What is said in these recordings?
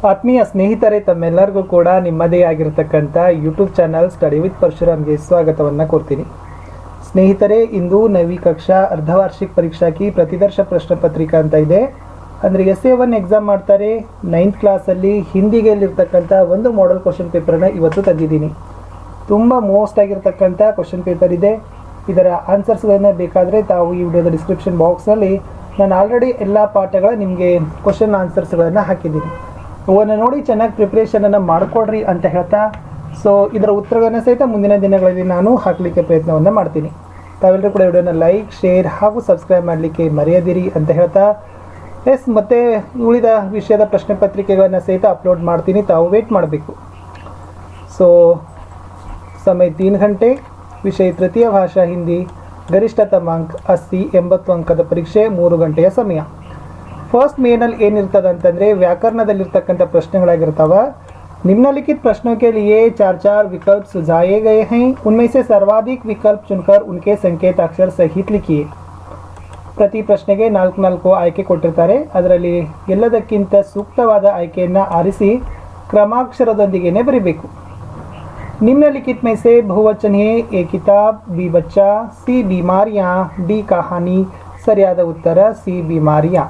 ಆತ್ಮೀಯ ಸ್ನೇಹಿತರೆ, ತಮ್ಮೆಲ್ಲರಿಗೂ ಕೂಡ ನಿಮ್ಮದೇ ಆಗಿರತಕ್ಕಂಥ ಯೂಟ್ಯೂಬ್ ಚಾನಲ್ ಸ್ಟಡಿ ವಿತ್ ಪರಶುರಾಮ್ಗೆ ಸ್ವಾಗತವನ್ನು ಕೋರ್ತೀನಿ. ಸ್ನೇಹಿತರೆ, ಇಂದು ನವಿ ಕಕ್ಷಾ ಅರ್ಧವಾರ್ಷಿಕ ಪರೀಕ್ಷಾ ಕಿ ಪ್ರತಿದರ್ಶ ಪ್ರಶ್ನೆ ಪತ್ರಿಕಾ ಅಂತ ಇದೆ. ಅಂದರೆ SA1 ಎಕ್ಸಾಮ್ ಮಾಡ್ತಾರೆ 9th ಕ್ಲಾಸಲ್ಲಿ ಹಿಂದಿಗೆಯಲ್ಲಿರ್ತಕ್ಕಂಥ ಒಂದು ಮಾಡೆಲ್ ಕ್ವಶನ್ ಪೇಪರನ್ನು ಇವತ್ತು ತಂದಿದ್ದೀನಿ. ತುಂಬ ಮೋಸ್ಟ್ ಆಗಿರ್ತಕ್ಕಂಥ ಕ್ವಶನ್ ಪೇಪರ್ ಇದೆ. ಇದರ ಆನ್ಸರ್ಸ್ಗಳನ್ನು ಬೇಕಾದರೆ ತಾವು ಈ ವಿಡಿಯೋದ ಡಿಸ್ಕ್ರಿಪ್ಷನ್ ಬಾಕ್ಸ್ನಲ್ಲಿ ನಾನು ಆಲ್ರೆಡಿ ಎಲ್ಲ ಪಾಠಗಳ ನಿಮಗೆ ಕ್ವಶನ್ ಆನ್ಸರ್ಸ್ಗಳನ್ನು ಹಾಕಿದ್ದೀನಿ. ಅವನ್ನು ನೋಡಿ ಚೆನ್ನಾಗಿ ಪ್ರಿಪ್ರೇಷನನ್ನು ಮಾಡಿಕೊಡ್ರಿ ಅಂತ ಹೇಳ್ತಾ, ಸೊ ಇದರ ಉತ್ತರಗಳನ್ನು ಸಹಿತ ಮುಂದಿನ ದಿನಗಳಲ್ಲಿ ನಾನು ಹಾಕಲಿಕ್ಕೆ ಪ್ರಯತ್ನವನ್ನು ಮಾಡ್ತೀನಿ. ತಾವೆಲ್ಲರೂ ಕೂಡ ವಿಡಿಯೋನ ಲೈಕ್, ಶೇರ್ ಹಾಗೂ ಸಬ್ಸ್ಕ್ರೈಬ್ ಮಾಡಲಿಕ್ಕೆ ಮರೆಯದಿರಿ ಅಂತ ಹೇಳ್ತಾ, ಮತ್ತು ಉಳಿದ ವಿಷಯದ ಪ್ರಶ್ನೆ ಪತ್ರಿಕೆಗಳನ್ನು ಸಹಿತ ಅಪ್ಲೋಡ್ ಮಾಡ್ತೀನಿ, ತಾವು ವೇಟ್ ಮಾಡಬೇಕು. ಸೊ ಸಮಯ 3 ಗಂಟೆ, ವಿಷಯ ತೃತೀಯ ಭಾಷಾ ಹಿಂದಿ, ಗರಿಷ್ಠತಮ ಅಂಕ 80 ಅಂಕದ ಪರೀಕ್ಷೆ, 3 ಗಂಟೆಯ ಸಮಯ. फर्स्ट ಮೇನಲ್ಲಿ ಏನಿರ್ತದೆ ಅಂತಂದರೆ ವ್ಯಾಕರಣದಲ್ಲಿರ್ತಕ್ಕಂಥ ಪ್ರಶ್ನೆಗಳಾಗಿರ್ತಾವ. निम्नलिखित प्रश्नों के लिए 4 विकल्प सुझाए गए हैं. उनमें से सर्वाधिक विकल्प चुनकर उनके संकेत अक्षर सहित लिखिए. ಪ್ರತಿ ಪ್ರಶ್ನೆಗೆ 4 ಆಯ್ಕೆ ಕೊಟ್ಟಿರ್ತಾರೆ. ಅದರಲ್ಲಿ ಎಲ್ಲದಕ್ಕಿಂತ ಸೂಕ್ತವಾದ ಆಯ್ಕೆಯನ್ನು ಆರಿಸಿ ಕ್ರಮಾಕ್ಷರದೊಂದಿಗೆ ಬರೀಬೇಕು. निम्नलिखित में से बहुवचन है ए किताब, बी बच्चा, सी बीमारियाँ, डी कहानी. सरियाद उत्तर सी बीमारियाँ.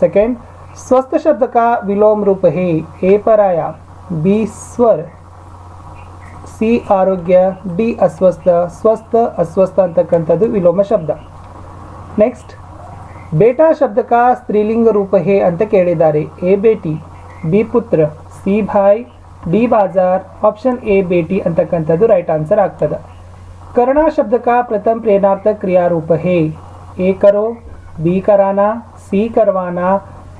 सेकेंड, स्वस्थ शब्द का विलोम रूप है ए पराया, बी स्वर, सी आरोग्य, डी अस्वस्थ. स्वस्थ अस्वस्थ ಅಂತಕ್ಕಂಥದ್ದು ವಿಲೋಮ ಶಬ್ದ. ನೆಕ್ಸ್ಟ್, ಬೇಟಾ ಶಬ್ದ का ಸ್ತ್ರೀಲಿಂಗ ರೂಪ है ಅಂತ ಕೇಳಿದ್ದಾರೆ. ಎ ಬೇಟಿ, ಬಿ ಪುತ್ರ, ಸಿ ಭಾಯ್, ಡಿ ಬಾಜಾರ್. ಆಪ್ಷನ್ ಎ ಬೇಟಿ ಅಂತಕ್ಕಂಥದ್ದು ರೈಟ್ ಆನ್ಸರ್ ಆಗ್ತದೆ. करना शब्द का प्रथम प्रेरणार्थक क्रिया रूप है ए करो, बी कराना, सी करवाना,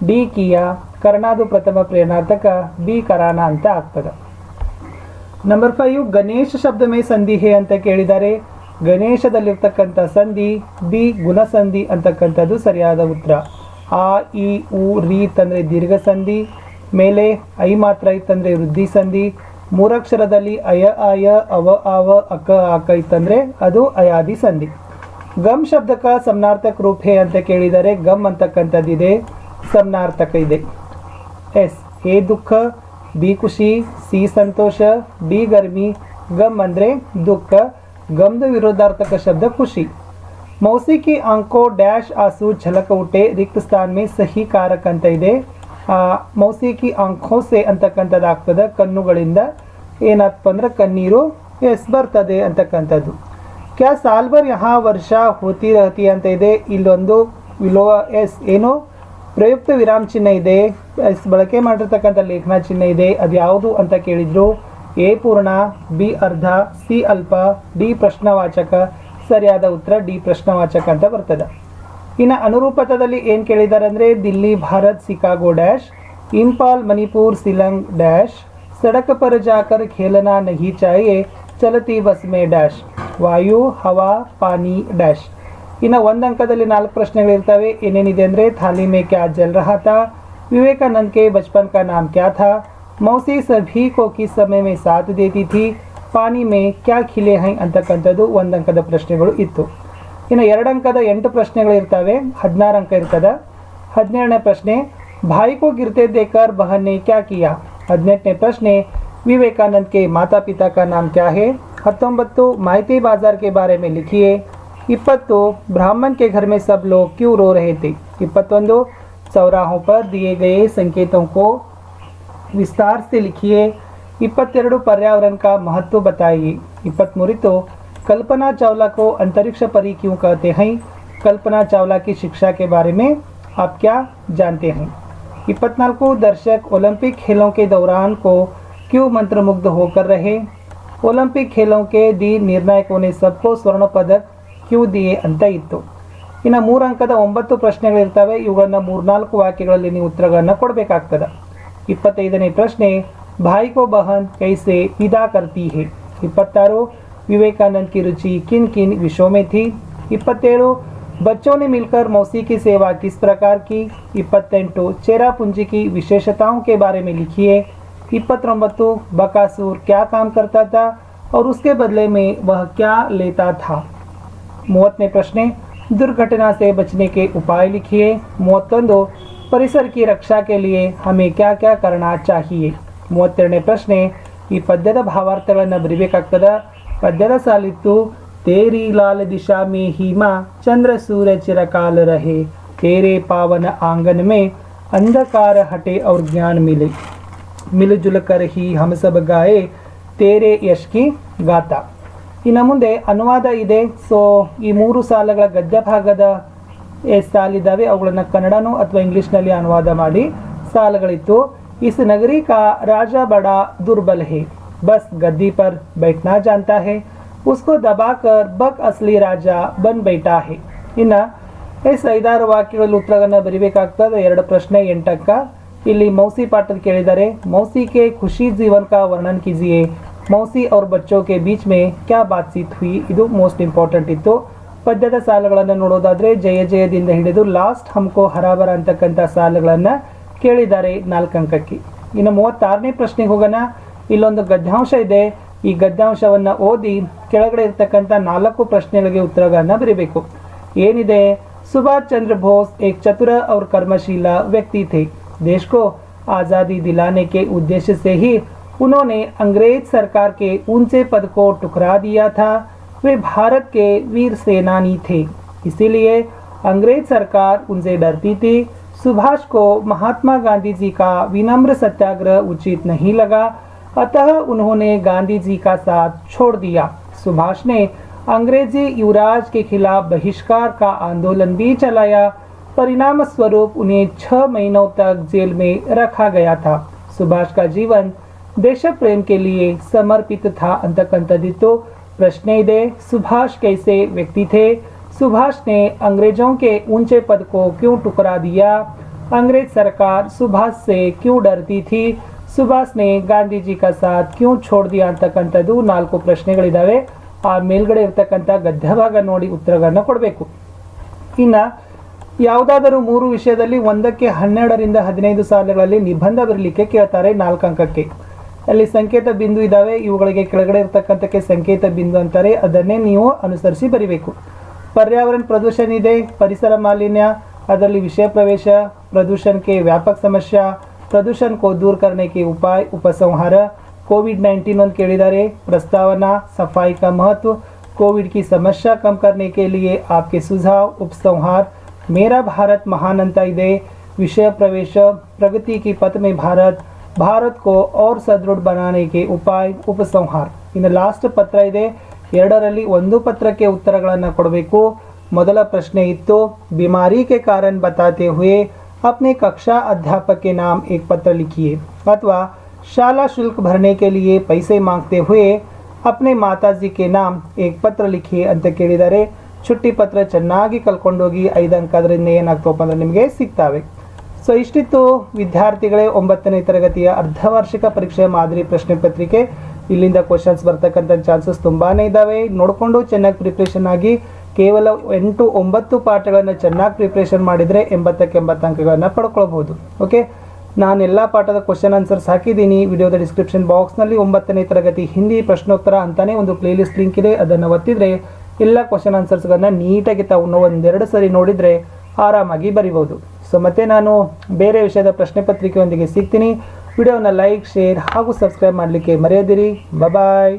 डी किया. करनाದು ಪ್ರಥಮ ಪ್ರೇರಣಾರ್ಥಕ, ಬಿ ಕರಾನ ಅಂತ ಆಗ್ತದೆ. ನಂಬರ್ 5, ಗಣೇಶ ಶಬ್ದ ಮೇ ಸಂಧಿ ಹೇ ಅಂತ ಕೇಳಿದ್ದಾರೆ. ಗಣೇಶದಲ್ಲಿರ್ತಕ್ಕಂಥ ಸಂಧಿ ಬಿ ಗುಣಸಂಧಿ ಅಂತಕ್ಕಂಥದ್ದು ಸರಿಯಾದ ಉತ್ತರ. ಆ ಇ ಉ ರೀ ತಂದರೆ ದೀರ್ಘ ಸಂಧಿ, ಮೇಲೆ ಐ ಮಾತ್ರ ಇತ್ತಂದರೆ ವೃದ್ಧಿ ಸಂಧಿ, ಮೂರಕ್ಷರದಲ್ಲಿ ಅಯ ಆಯ ಅವ ಆವ ಅಕ ಆಕ ಇತ್ತಂದರೆ ಅದು ಅಯಾದಿ ಸಂಧಿ. ಗಮ್ ಶಬ್ದಕ ಸಮನಾರ್ಥಕ ರೂಪ ಹೇ ಅಂತ ಕೇಳಿದರೆ ಗಮ್ ಅಂತಕ್ಕಂಥದ್ದಿದೆ, ಸಮನಾರ್ಥಕ ಇದೆ. ಎಸ್ ಎ ದುಃಖ, ಬಿ ಖುಷಿ, ಸಿ ಸಂತೋಷ, ಡಿ ಗರ್ಮಿ. ಗಮ್ ಅಂದರೆ ದುಃಖ, ಗಮ್ದು ವಿರೋಧಾರ್ಥಕ ಶಬ್ದ ಖುಷಿ. ಮೌಸಿ ಕಿ ಆಂಖೋ ಡ್ಯಾಶ್ ಆಸು ಝಲಕ ಉಟ್ಟೆ ರಿಕ್ತ ಸ್ಥಾನ ಮೇ ಸಹಿ ಕಾರಕ ಅಂತ ಇದೆ. ಮೌಸಿ ಕಿ ಆಂಖೋ ಸೆ ಅಂತಕ್ಕಂಥದ್ದು ಆಗ್ತದೆ, ಕಣ್ಣುಗಳಿಂದ ಏನಾಗ್ತಪ್ಪ ಅಂದ್ರೆ ಕಣ್ಣೀರು ಎಸ್ ಬರ್ತದೆ ಅಂತಕ್ಕಂಥದ್ದು. ಕ್ಯಾ ಸಾಲ್ ಭರ್ ಯಹಾ ವರ್ಷ ಹೋತಿ ರಹತಿ ಅಂತ ಇದೆ. ಇಲ್ಲೊಂದು ಎಸ್ ಏನು ಪ್ರಯುಕ್ತ ವಿರಾಮ ಚಿಹ್ನೆ ಇದೆ, ಎಸ್ ಬಳಕೆ ಮಾಡಿರ್ತಕ್ಕಂಥ ಲೇಖನ ಚಿಹ್ನೆ ಇದೆ. ಅದು ಯಾವುದು ಅಂತ ಕೇಳಿದ್ರು. ಎ ಪೂರ್ಣ, ಬಿ ಅರ್ಧ, ಸಿ ಅಲ್ಪ, ಡಿ ಪ್ರಶ್ನವಾಚಕ. ಸರಿಯಾದ ಉತ್ತರ ಡಿ ಪ್ರಶ್ನವಾಚಕ ಅಂತ ಬರ್ತದೆ. ಇನ್ನು ಅನುರೂಪತದಲ್ಲಿ ಏನು ಕೇಳಿದ್ದಾರೆ ಅಂದರೆ ದಿಲ್ಲಿ ಭಾರತ್ ಸಿಕಾಗೋ ಡ್ಯಾಶ್, ಇಂಪಾಲ್ ಮಣಿಪುರ್ ಸಿಲಂಗ್ ಡ್ಯಾಶ್, ಸಡಕ್ ಪರ್ ಜಾಕರ್ ಖೇಲನಾ ನಹಿ ಚಾಹಿಯೆ, ಚಲತಿ ಬಸ್ ಮೇ ಡ್ಯಾಶ್, ವಾಯು ಹವಾ ಪಾನಿ ಡ್ಯಾಶ್. ಇನ್ನು 1 ಅಂಕದಲ್ಲಿ 4 ಪ್ರಶ್ನೆಗಳಿರ್ತವೆ. ಏನೇನಿದೆ ಅಂದರೆ ಥಾಲಿ ಮೇ ಕ್ಯಾ ಜಲ್ ರಹಾ ಥಾ, ವಿವೇಕಾನಂದ ಕೆ ಬಚಪನ್ ಕಾ ನಾಮ್ ಕ್ಯಾ ಥಾ, ಮೌಸಿ ಸಭಿ ಕೋ ಕಿಸ್ ಸಮಯ ಮೇ ಸಾಥ್ ದೇತಿ ಥಿ, ಪಾನಿ ಮೇ ಕ್ಯಾ ಖಿಲೆ ಹೈ ಅಂತಕ್ಕಂಥದ್ದು 1 ಅಂಕದ ಪ್ರಶ್ನೆಗಳು ಇತ್ತು. ಇನ್ನು 2 ಅಂಕದ 8 ಪ್ರಶ್ನೆಗಳಿರ್ತವೆ, 16 ಅಂಕ ಇರ್ತದೆ. 17ನೇ ಪ್ರಶ್ನೆ, ಭಾಯಿ ಕೋ ಗಿರ್ತೆ ದೇಕರ್ ಬಹನ್ ನೆ ಕ್ಯಾ ಕಿಯಾ. 18ನೇ ಪ್ರಶ್ನೆ, विवेकानंद के माता पिता का नाम क्या है. 19, माइती बाजार के बारे में लिखिए. 20, ब्राह्मण के घर में सब लोग क्यों रो रहे थे. 21, चौराहों पर दिए गए संकेतों को विस्तार से लिखिए. 22, पर्यावरण का महत्व बताइए. 23, कल्पना चावला को अंतरिक्ष परी क्यों कहते हैं. कल्पना चावला की शिक्षा के बारे में आप क्या जानते हैं. 24, दर्शक ओलंपिक खेलों के दौरान को क्यों मंत्रमुग्ध होकर रहे. ओलंपिक खेलों के दिन निर्णायकों ने सबको स्वर्ण पदक क्यों दिए ಅಂತ ಇತ್ತು. ಇನ್ನು 3 ಅಂಕದ 9 ಪ್ರಶ್ನೆಗಳಿರ್ತವೆ. ಇವುಗಳನ್ನ 3-4 ವಾಕ್ಯಗಳಲ್ಲಿ ನೀವು ಉತ್ತರಗಳನ್ನು ಕೊಡಬೇಕಾಗ್ತದೆ. 25ನೇ ಪ್ರಶ್ನೆ, ಭಾಯಿ ಕೋ ಬಹನ್ ಕೈಸೆ ವಿದಾ ಕರ್ತಿ ಹೇ. 26, विवेकानंद की रुचि किन किन विषयों में थी. 27, बच्चों ने मिलकर मौसी की सेवा किस प्रकार की. 28, चेरापूंजी की विशेषताओं के बारे में लिखिए. 29, बकासुर क्या काम करता था और उसके बदले में वह क्या लेता था. 30ನೇ ಪ್ರಶ್ನೆ, दुर्घटना से बचने के उपाय लिखिए. 31, ಪರಿಸರ की रक्षा के लिए हमें क्या क्या करना चाहिए 32ನೇ ಪ್ರಶ್ನೆ ಈ ಪದ್ಯದ ಭಾವಾರ್ಥಗಳನ್ನು ಬರಿಬೇಕಾಗ್ತದ ಪದ್ಯದ ಸಾಲಿತ್ತು तेरी लाल दिशा में हिमा चंद्र सूर्य चिरकाल रहे तेरे पावन आंगन में अंधकार हटे और ज्ञान मिले मिलजुल कर ही हम सब गाए तेरे यश की गाथा ಇನ್ನು ಮುಂದೆ ಅನುವಾದ ಇದೆ. ಸೊ ಈ 3 ಸಾಲುಗಳ ಗದ್ಯ ಭಾಗದ ಸಾಲಿದ್ದಾವೆ, ಅವುಗಳನ್ನು ಕನ್ನಡನೂ ಅಥವಾ ಇಂಗ್ಲಿಷ್ನಲ್ಲಿ ಅನುವಾದ ಮಾಡಿ ಸಾಲುಗಳಿತ್ತು. इस नगरी का राजा बड़ा दुर्बल है बस गद्दी पर बैठना जानता है उसको दबाकर बक असली राजा बन बैठा है. ಇನ್ನು ಎಸ್ 5-6 ವಾಕ್ಯಗಳಲ್ಲಿ ಉತ್ತರಗಳನ್ನು ಬರಿಬೇಕಾಗ್ತದೆ. 2 ಪ್ರಶ್ನೆ 8 ಅಂಕ. ಇಲ್ಲಿ मौसी ಪಾಠದ ಕೇಳಿದ್ದಾರೆ. मौसी के खुशी जीवन का वर्णन कीजिए मौसी और बच्चों के बीच में क्या बातचीत हुई ಇದು ಮೋಸ್ಟ್ ಇಂಪಾರ್ಟೆಂಟ್ ಇತ್ತು. ಪದ್ಯದ ಸಾಲುಗಳನ್ನು ನೋಡೋದಾದ್ರೆ ಜಯ ಜಯದಿಂದ ಹಿಡಿದು ಲಾಸ್ಟ್ ಹಮ್ಕೋ ಹರಾಬರ ಅಂತಕ್ಕಂಥ ಸಾಲುಗಳನ್ನು ಕೇಳಿದ್ದಾರೆ 4 ಅಂಕಕ್ಕೆ. ಇನ್ನು 36ನೇ ಪ್ರಶ್ನೆಗೆ ಹೋಗೋಣ. ಇಲ್ಲೊಂದು ಗದ್ಯಾಂಶ ಇದೆ. ಈ ಗದ್ಯಾಂಶವನ್ನು ಓದಿ ಕೆಳಗಡೆ ಇರ್ತಕ್ಕಂಥ 4 ಪ್ರಶ್ನೆಗಳಿಗೆ ಉತ್ತರಗಳನ್ನು ಬರೀಬೇಕು. ಏನಿದೆ? सुभाष चंद्र बोस एक चतुर और कर्मशीला व्यक्ति थे. देश को आज़ादी दिलाने के उद्देश्य से ही उन्होंने अंग्रेज सरकार के ऊंचे पद को ठुकरा दिया था. वे भारत के वीर सेनानी थे, इसीलिए अंग्रेज सरकार उनसे डरती थी. सुभाष को महात्मा गांधी जी का विनम्र सत्याग्रह उचित नहीं लगा, अतः उन्होंने गांधी जी का साथ छोड़ दिया. सुभाष ने अंग्रेजी युवराज के खिलाफ बहिष्कार का आंदोलन भी चलाया. परिणाम स्वरूप उन्हें 6 महीनों तक जेल में रखा गया था. सुभाष का जीवन देश प्रेम के लिए समर्पित था ಅಂತಕ್ಕಂಥದ್ದಿತ್ತು. ಪ್ರಶ್ನೆ ಇದೆ, सुभाष कैसे व्यक्ति थे? सुभाष ने अंग्रेजों के ऊंचे पद को क्यों ठुकरा दिया? अंग्रेज सरकार सुभाष से क्यों डरती थी? सुभाष ने गांधी जी का साथ क्यों छोड़ दिया ಅಂತಕ್ಕಂಥದ್ದು 4 ಪ್ರಶ್ನೆಗಳಿದ್ದಾವೆ. ಆ ಮೇಲ್ಗಡೆ ಇರ್ತಕ್ಕಂಥ ಗದ್ಯ ಭಾಗ ನೋಡಿ ಉತ್ತರಗಳನ್ನು ಕೊಡಬೇಕು. ಇನ್ನು ಯಾವುದಾದರೂ 3 ವಿಷಯದಲ್ಲಿ ಒಂದಕ್ಕೆ 12ರಿಂದ 15 ಸಾಲುಗಳಲ್ಲಿ ನಿಬಂಧ ಬರಲಿಕ್ಕೆ ಕೇಳ್ತಾರೆ 4 ಅಂಕಕ್ಕೆ. ಅಲ್ಲಿ ಸಂಕೇತ ಬಿಂದು ಇದ್ದಾವೆ, ಇವುಗಳಿಗೆ ಕೆಳಗಡೆ ಇರ್ತಕ್ಕಂಥಕ್ಕೆ ಸಂಕೇತ ಬಿಂದು ಅಂತಾರೆ. ಅದನ್ನೇ ನೀವು ಅನುಸರಿಸಿ ಬರಿಬೇಕು. पर्यावरण प्रदूषण ಇದೆ, ಪರಿಸರ ಮಾಲಿನ್ಯ, ಅದರಲ್ಲಿ विषय प्रवेश, प्रदूषण के व्यापक समस्या, प्रदूषण को दूर करने के उपाय, उपसंहार, कोविड-19 ಒಂದು ಕೇಳಿದ್ದಾರೆ, प्रस्तावना, सफाई का महत्व, कोविड की समस्या कम करने के लिए आपके सुझाव, उपसंहार, मेरा भारत महान ಅಂತ ಇದೆ, विषय प्रवेश, प्रगति की पथ में भारत, भारत को और सदृढ़ बनाने के उपाय, उपसंहार. ಇನ್ನು ಲಾಸ್ಟ್ ಪತ್ರ ಇದೆ. 2ರಲ್ಲಿ ಒಂದು ಪತ್ರಕ್ಕೆ ಉತ್ತರಗಳನ್ನು ಕೊಡಬೇಕು. ಮೊದಲ ಪ್ರಶ್ನೆ ಇತ್ತು, बीमारी के कारण बताते हुए अपने कक्षा अध्यापक के नाम एक पत्र लिखिए. ಅಥವಾ शाला शुल्क भरने के लिए पैसे मांगते हुए अपने माताजी के नाम एक पत्र लिखिए ಅಂತ ಕೇಳಿದ್ದಾರೆ. ಚುಟ್ಟಿ ಪತ್ರ ಚೆನ್ನಾಗಿ ಕಲ್ಕೊಂಡೋಗಿ 5 ಅಂಕ ಅದರಿಂದ ಏನಾಗ್ತವಪ್ಪ ಅಂದರೆ ನಿಮಗೆ ಸಿಗ್ತವೆ. ಸೊ ಇಷ್ಟಿತ್ತು ವಿದ್ಯಾರ್ಥಿಗಳೇ 9ನೇ ತರಗತಿಯ ಅರ್ಧವಾರ್ಷಿಕ ಪರೀಕ್ಷೆ ಮಾದರಿ ಪ್ರಶ್ನೆ ಪತ್ರಿಕೆ. ಇಲ್ಲಿಂದ ಕ್ವಶನ್ಸ್ ಬರ್ತಕ್ಕಂಥ ಚಾನ್ಸಸ್ ತುಂಬಾ ಇದ್ದಾವೆ. ನೋಡಿಕೊಂಡು ಚೆನ್ನಾಗಿ ಪ್ರಿಪ್ರೇಷನ್ ಆಗಿ ಕೇವಲ 8-9 ಪಾಠಗಳನ್ನು ಚೆನ್ನಾಗಿ ಪ್ರಿಪ್ರೇಷನ್ ಮಾಡಿದರೆ 80ಕ್ಕೆ 80 ಅಂಕಗಳನ್ನು ಪಡ್ಕೊಳ್ಬೋದು. ಓಕೆ, ನಾನು ಎಲ್ಲ ಪಾಠದ ಕ್ವಶನ್ ಆನ್ಸರ್ಸ್ ಹಾಕಿದ್ದೀನಿ. ವಿಡಿಯೋದ ಡಿಸ್ಕ್ರಿಪ್ಷನ್ ಬಾಕ್ಸ್ನಲ್ಲಿ 9ನೇ ತರಗತಿ ಹಿಂದಿ ಪ್ರಶ್ನೋತ್ತರ ಅಂತಾನೆ ಒಂದು ಪ್ಲೇಲಿಸ್ಟ್ ಲಿಂಕ್ ಇದೆ. ಅದನ್ನು ಒತ್ತಿದರೆ ಎಲ್ಲ ಕ್ವಶನ್ ಆನ್ಸರ್ಸ್ಗಳನ್ನು ನೀಟಾಗಿ ತಾವು 1-2 ಸರಿ ನೋಡಿದರೆ ಆರಾಮಾಗಿ ಬರಿಬೋದು. ಸೊ ಮತ್ತೆ ನಾನು ಬೇರೆ ವಿಷಯದ ಪ್ರಶ್ನೆ ಪತ್ರಿಕೆಯೊಂದಿಗೆ ಸಿಗ್ತೀನಿ. ವಿಡಿಯೋನ ಲೈಕ್, ಶೇರ್ ಹಾಗೂ ಸಬ್ಸ್ಕ್ರೈಬ್ ಮಾಡಲಿಕ್ಕೆ ಮರೆಯದಿರಿ. ಬಾಯ್.